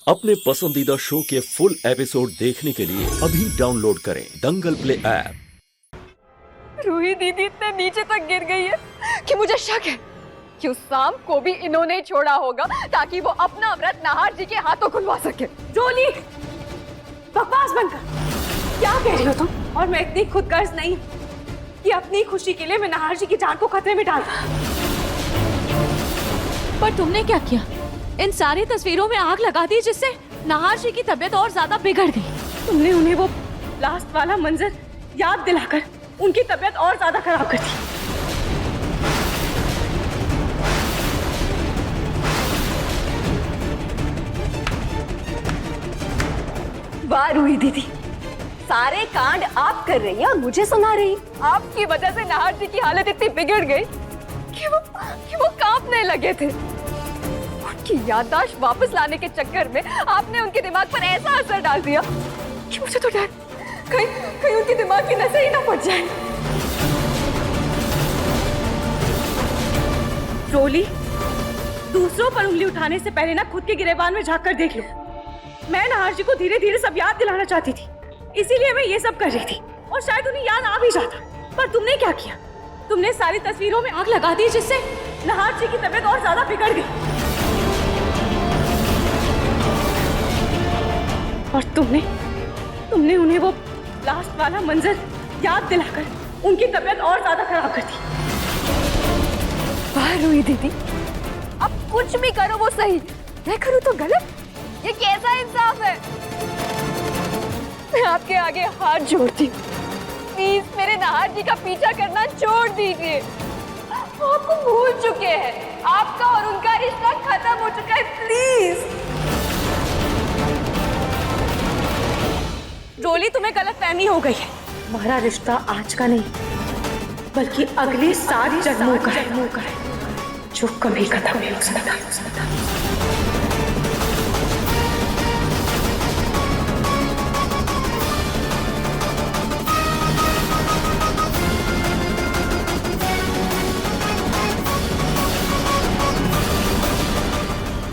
अपने पसंदीदा शो के फुल एपिसोड देखने के लिए अभी डाउनलोड करें दंगल प्ले ऐप। रूही दीदी इतने नीचे तक गिर गई है कि मुझे शक है कि उस सांप को भी इन्होंने छोड़ा होगा ताकि वो अपना अमृत नाहर जी के हाथों खुलवा सके। जोली, बकवास बंद कर। क्या कह रही हो तुम? और मैं इतनी खुदगर्ज नहीं कि अपनी खुशी के लिए मैं नाहर जी की जान को खतरे में डाल दूं। पर तुमने क्या किया? इन सारी तस्वीरों में आग लगा दी जिससे नाहर जी की तबीयत और ज्यादा बिगड़ गई। तुमने उन्हें वो लास्ट वाला मंजर याद दिलाकर उनकी तबीयत और ज्यादा खराब कर दी। वाह रूही दीदी, सारे कांड आप कर रही हैं और मुझे सुना रही। आपकी वजह से नाहर जी की हालत इतनी बिगड़ गई कि वो कांपने लगे थे। उनकी याददाश्त वापस लाने के चक्कर में आपने उनके दिमाग पर ऐसा असर डाल दिया कि मुझे तो डर कहीं उनके दिमाग की नसें ही ना फट जाए। रोली, दूसरों पर उंगली उठाने से पहले ना खुद के गिरेबान में झांक कर देख लो। मैं नाहर जी को धीरे धीरे सब याद दिलाना चाहती थी, इसीलिए मैं ये सब कर रही थी और शायद उन्हें याद आ भी जाता। पर तुमने क्या किया? तुमने सारी तस्वीरों में आग लगा दी जिससे नाहर जी की तबीयत और ज्यादा बिगड़ गई। और तुमने उन्हें वो लास्ट वाला मंजर याद दिलाकर उनकी तबीयत और ज्यादा खराब कर दी। वाह रूही दीदी, अब कुछ भी करो वो सही, मैं करूँ तो गलत। ये कैसा इंसाफ है? मैं आपके आगे हाथ जोड़ती हूँ, प्लीज मेरे नाहर जी का पीछा करना छोड़ दीजिए। वो आपको भूल चुके हैं, आपका और उनका रिश्ता खत्म हो चुका है, प्लीज। जोली, तुम्हें गलतफहमी हो गई है। हमारा रिश्ता आज का नहीं बल्कि अगले 7 जन्मों का है, जो कभी खत्म नहीं हो सकता।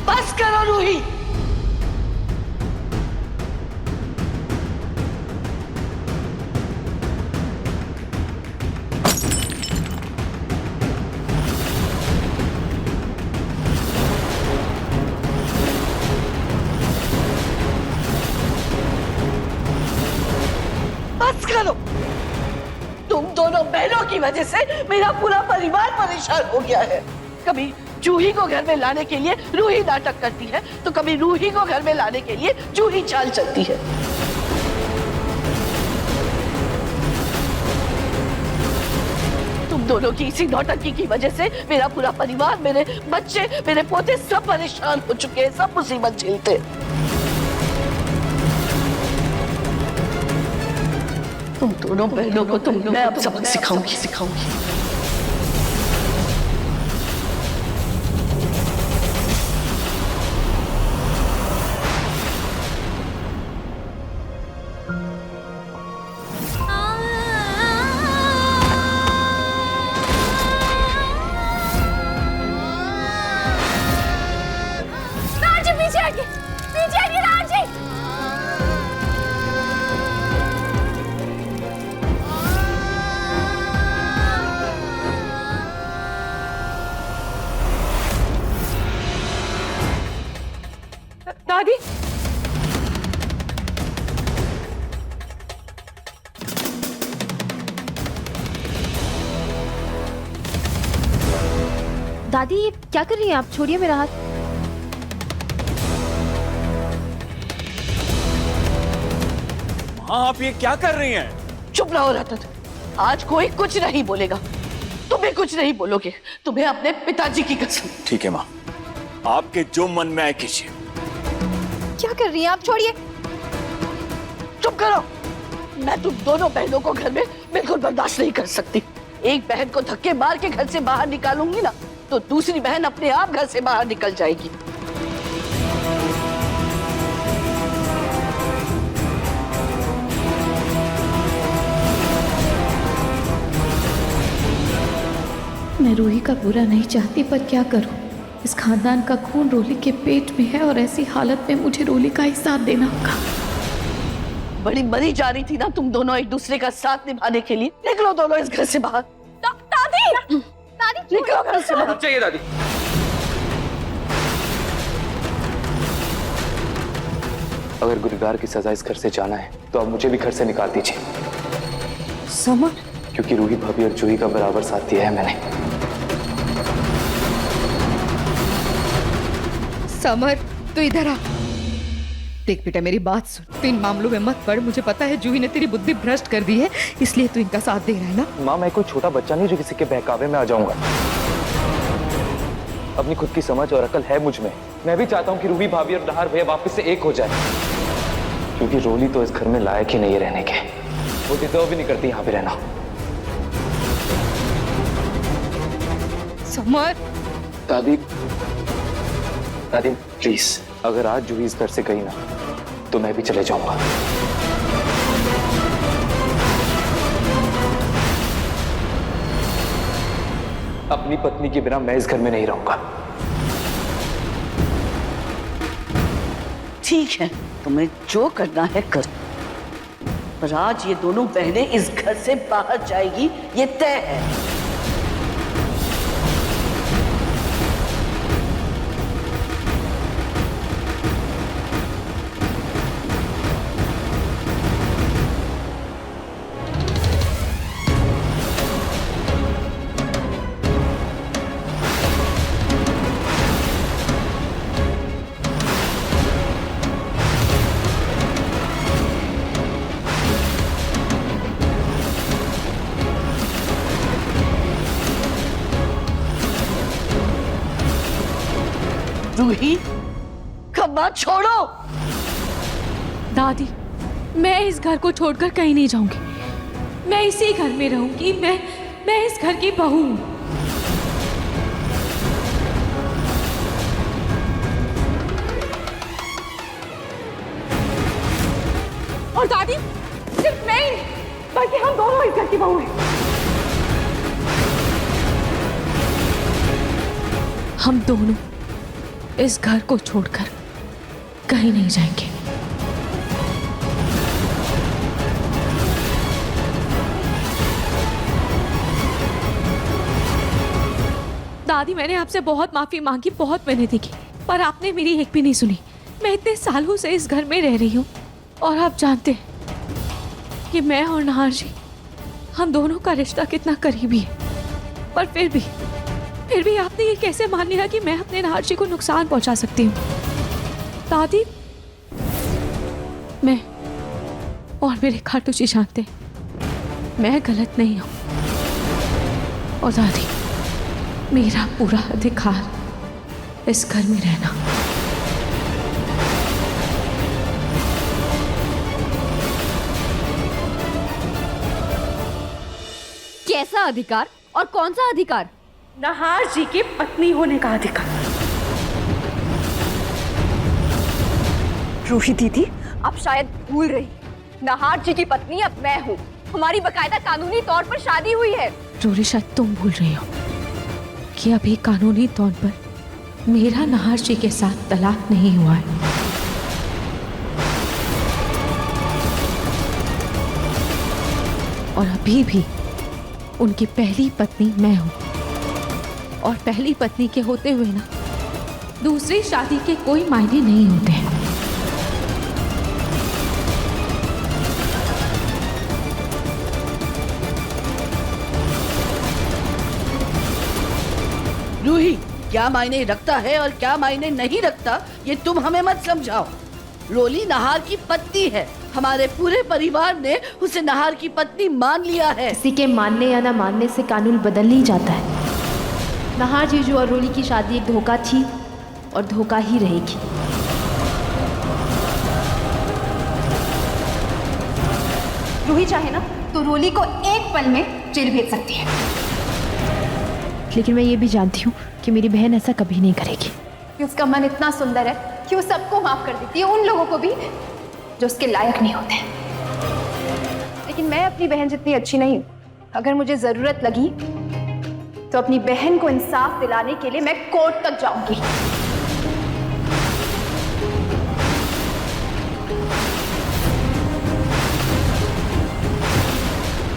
बस करो रूही। बस करो। तुम दोनों बहनों की वजह से मेरा पूरा परिवार परेशान हो गया है। कभी जूही को घर में लाने के लिए रूही नाटक करती है तो कभी रूही को घर में लाने के लिए जूही चाल चलती है। तुम दोनों की इसी नौटंकी की वजह से मेरा पूरा परिवार, मेरे बच्चे, मेरे पोते सब परेशान हो चुके हैं, सब मुसीबत झेलते हैं। तुम दोनों बहनों को मैं अब सबक सिखाऊंगी। दादी, दादी ये क्या कर रही हैं आप? छोड़िए मेरा हाथ। हाँ, आप ये क्या कर रही हैं? चुप रहो रतन, आज कोई कुछ नहीं बोलेगा। तुम्हें कुछ नहीं बोलोगे, तुम्हें अपने पिताजी की कसम। ठीक है माँ, आपके जो मन में आए कीजिए। क्या कर रही हैं आप? छोड़िए। चुप करो। मैं तुम दोनों बहनों को घर में बिल्कुल बर्दाश्त नहीं कर सकती। एक बहन को धक्के मार के घर से बाहर निकालूंगी ना, तो दूसरी बहन अपने आप घर से बाहर निकल जाएगी। मैं रूही का बुरा नहीं चाहती, पर क्या करूं? इस खानदान का खून रोली के पेट में है और ऐसी हालत में मुझे रोली का ही साथ देना होगा। बड़ी मरी जा रही थी ना तुम दोनों एक दूसरे का साथ निभाने के लिए। निकलो दोनों इस घर से बाहर। दादी दादी निकलो घर से बाहर। चाहिए दादी। अगर गुनहगार की सजा इस घर से जाना है तो अब मुझे भी घर से निकाल दीजिए। समर, क्योंकि रूही भाभी और जूही का बराबर साथ दिया है मैंने। समर, तू इधर आ। देख बेटा, मेरी बात सुन। तू इन मामलों में मत पड़। मुझे पता है जूही ने तेरी बुद्धि भ्रष्ट कर दी है, इसलिए तू इनका साथ दे रहा है ना। माँ, मैं कोई छोटा बच्चा नहीं जो किसी के बहकावे में आ जाऊंगा। अपनी खुद की समझ और अकल है मुझ में। मैं भी चाहता हूँ कि रूही भाभी और नहार भैया वापस से एक हो जाए, क्योंकि रोली तो इस घर में लायक ही नहीं है रहने के। वो डिजर्व भी नहीं करती यहाँ पे रहना। समर। दादी, दादी प्लीज, अगर आज जूही इस घर से गई ना तो मैं भी चले जाऊंगा। अपनी पत्नी के बिना मैं इस घर में नहीं रहूंगा। ठीक है, तुम्हें जो करना है कर, पर आज ये दोनों बहनें इस घर से बाहर जाएगी, ये तय है। रूही, खम्मा छोड़ो। दादी, मैं इस घर को छोड़कर कहीं नहीं जाऊंगी। मैं इसी घर में रहूंगी। मैं इस घर की बहू हूं। और दादी, सिर्फ मैं ही, बल्कि हम दोनों इस घर की बहू हैं। हम दोनों इस घर को छोड़कर कहीं नहीं जाएंगे। दादी, मैंने आपसे बहुत माफी मांगी, बहुत मेहनत की, पर आपने मेरी एक भी नहीं सुनी। मैं इतने सालों से इस घर में रह रही हूँ और आप जानते हैं कि मैं और नहार जी, हम दोनों का रिश्ता कितना करीबी है, पर फिर भी आपने ये कैसे मान लिया कि मैं अपने नहार जी को नुकसान पहुंचा सकती हूँ? दादी, मैं और मेरे खाटू जी जानते मैं गलत नहीं हूँ, और दादी, मेरा पूरा अधिकार इस घर में रहना। कैसा अधिकार और कौन सा अधिकार? नहार जी की पत्नी होने का अधिकार। रूही दीदी, आप शायद भूल रही, नहार जी की पत्नी अब मैं हूँ। हमारी बकायदा कानूनी तौर पर शादी हुई है। रोरी, शायद तुम भूल रही हो कि अभी कानूनी तौर पर मेरा नहार जी के साथ तलाक नहीं हुआ है। और अभी भी उनकी पहली पत्नी मैं हूं, और पहली पत्नी के होते हुए ना दूसरी शादी के कोई मायने नहीं होते हैं। रूही, क्या मायने रखता है और क्या मायने नहीं रखता, ये तुम हमें मत समझाओ। रोली नहार की पत्नी है। हमारे पूरे परिवार ने उसे नहार की पत्नी मान लिया है। किसी के मानने या ना मानने से कानून बदल नहीं जाता है। नहार जीजू और रोली की शादी एक धोखा थी और धोखा ही रहेगी। रूही चाहे ना तो रोली को एक पल में जेल भेज सकती है। लेकिन मैं ये भी जानती हूँ कि मेरी बहन ऐसा कभी नहीं करेगी। कि उसका मन इतना सुंदर है कि वो सबको माफ कर देती है, उन लोगों को भी जो उसके लायक नहीं होते। लेकिन मैं अपनी बहन जितनी अच्छी नहीं हूँ। अगर मुझे जरूरत लगी तो अपनी बहन को इंसाफ दिलाने के लिए मैं कोर्ट तक जाऊंगी।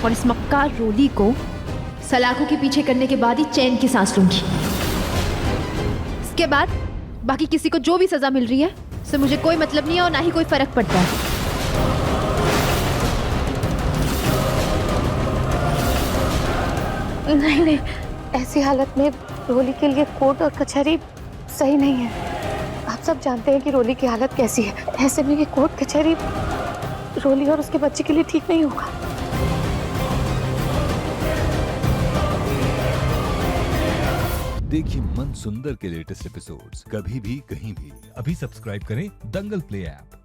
और इस मक्कार रोली को सलाखों के पीछे करने के बाद ही चैन की सांस लूंगी। इसके बाद बाकी किसी को जो भी सजा मिल रही है उससे मुझे कोई मतलब नहीं है और ना ही कोई फर्क पड़ता है। नहीं नहीं, ऐसी हालत में रोली के लिए कोर्ट और कचहरी सही नहीं है। आप सब जानते हैं कि रोली की हालत कैसी है। ऐसे में ये कोर्ट कचहरी रोली और उसके बच्चे के लिए ठीक नहीं होगा। देखिए मन सुंदर के लेटेस्ट एपिसोड्स कभी भी कहीं भी। अभी सब्सक्राइब करें दंगल प्ले ऐप।